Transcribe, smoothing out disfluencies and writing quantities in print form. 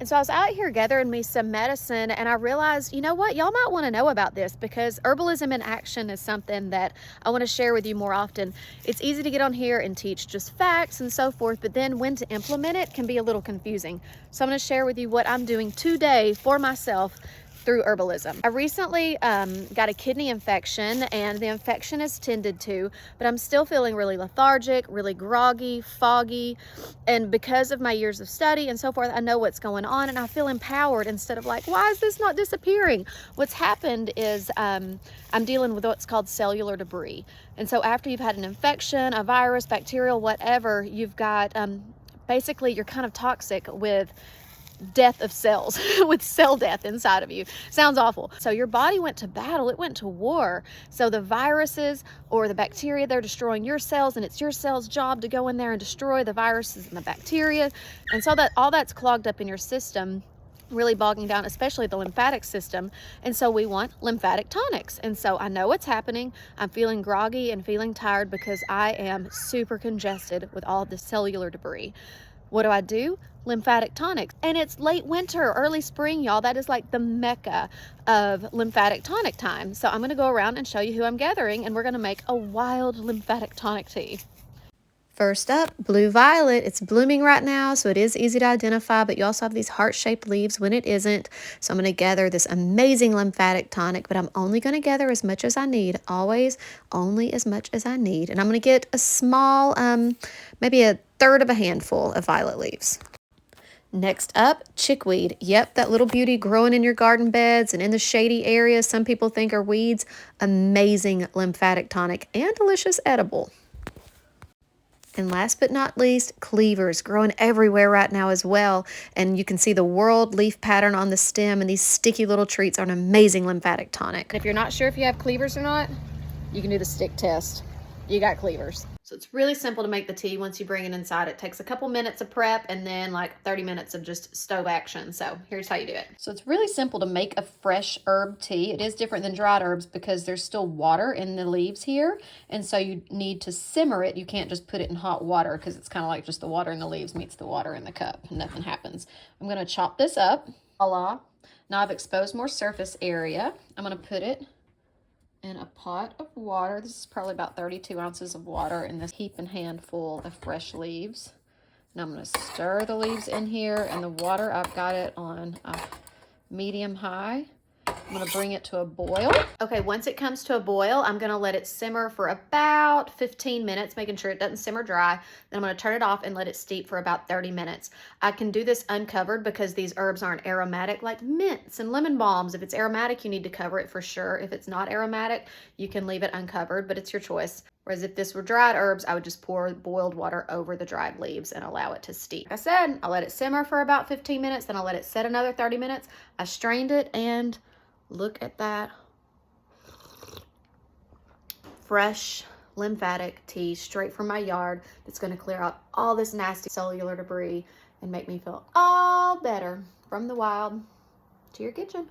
And so I was out here gathering me some medicine, and I realized, you know what, y'all might want to know about this, because herbalism in action is something that I want to share with you more often. It's easy to get on here and teach just facts and so forth, but then when to implement it can be a little confusing. So I'm going to share with you what I'm doing today for myself through herbalism. I recently got a kidney infection, and the infection is tended to, but I'm still feeling really lethargic, really groggy, foggy, and because of my years of study and so forth, I know what's going on, and I feel empowered instead of like, why is this not disappearing? What's happened is I'm dealing with what's called cellular debris. And so after you've had an infection, a virus, bacterial, whatever, you've got basically you're kind of toxic with death of cells, with cell death inside of you. Sounds awful. So your body went to battle, it went to war. So the viruses or the bacteria, they're destroying your cells, and it's your cell's job to go in there and destroy the viruses and the bacteria. And so that all that's clogged up in your system, really bogging down, especially the lymphatic system. And so we want lymphatic tonics. And so I know what's happening. I'm feeling groggy and feeling tired because I am super congested with all of this cellular debris. What do? Lymphatic tonics. And it's late winter, early spring, y'all. That is like the mecca of lymphatic tonic time. So I'm going to go around and show you who I'm gathering, and we're going to make a wild lymphatic tonic tea. First up, blue violet. It's blooming right now, so it is easy to identify, but you also have these heart-shaped leaves when it isn't. So I'm going to gather this amazing lymphatic tonic, but I'm only going to gather as much as I need. Always only as much as I need. And I'm going to get a small, maybe a third of a handful of violet leaves. Next up, chickweed. Yep, that little beauty growing in your garden beds and in the shady areas some people think are weeds. Amazing lymphatic tonic and delicious edible. And last but not least, cleavers, growing everywhere right now as well. And you can see the whorled leaf pattern on the stem, and these sticky little treats are an amazing lymphatic tonic. If you're not sure if you have cleavers or not, you can do the stick test. You got cleavers. So it's really simple to make the tea once you bring it inside. It takes a couple minutes of prep and then like 30 minutes of just stove action. So here's how you do it. So it's really simple to make a fresh herb tea. It is different than dried herbs because there's still water in the leaves here. And so you need to simmer it. You can't just put it in hot water because it's kind of like just the water in the leaves meets the water in the cup. Nothing happens. I'm going to chop this up. Voila. Now I've exposed more surface area. I'm going to put it in a pot of water. This is probably about 32 ounces of water in this heaping handful of fresh leaves. And I'm going to stir the leaves in here, and the water, I've got it on a medium high. I'm going to bring it to a boil. Okay, once it comes to a boil, I'm going to let it simmer for about 15 minutes, making sure it doesn't simmer dry. Then I'm going to turn it off and let it steep for about 30 minutes. I can do this uncovered because these herbs aren't aromatic like mints and lemon balms. If it's aromatic, you need to cover it for sure. If it's not aromatic, you can leave it uncovered, but it's your choice. Whereas if this were dried herbs, I would just pour boiled water over the dried leaves and allow it to steep. Like I said, I'll let it simmer for about 15 minutes, then I'll let it set another 30 minutes. I strained it, and look at that fresh lymphatic tea straight from my yard that's going to clear out all this nasty cellular debris and make me feel all better. From the wild to your kitchen.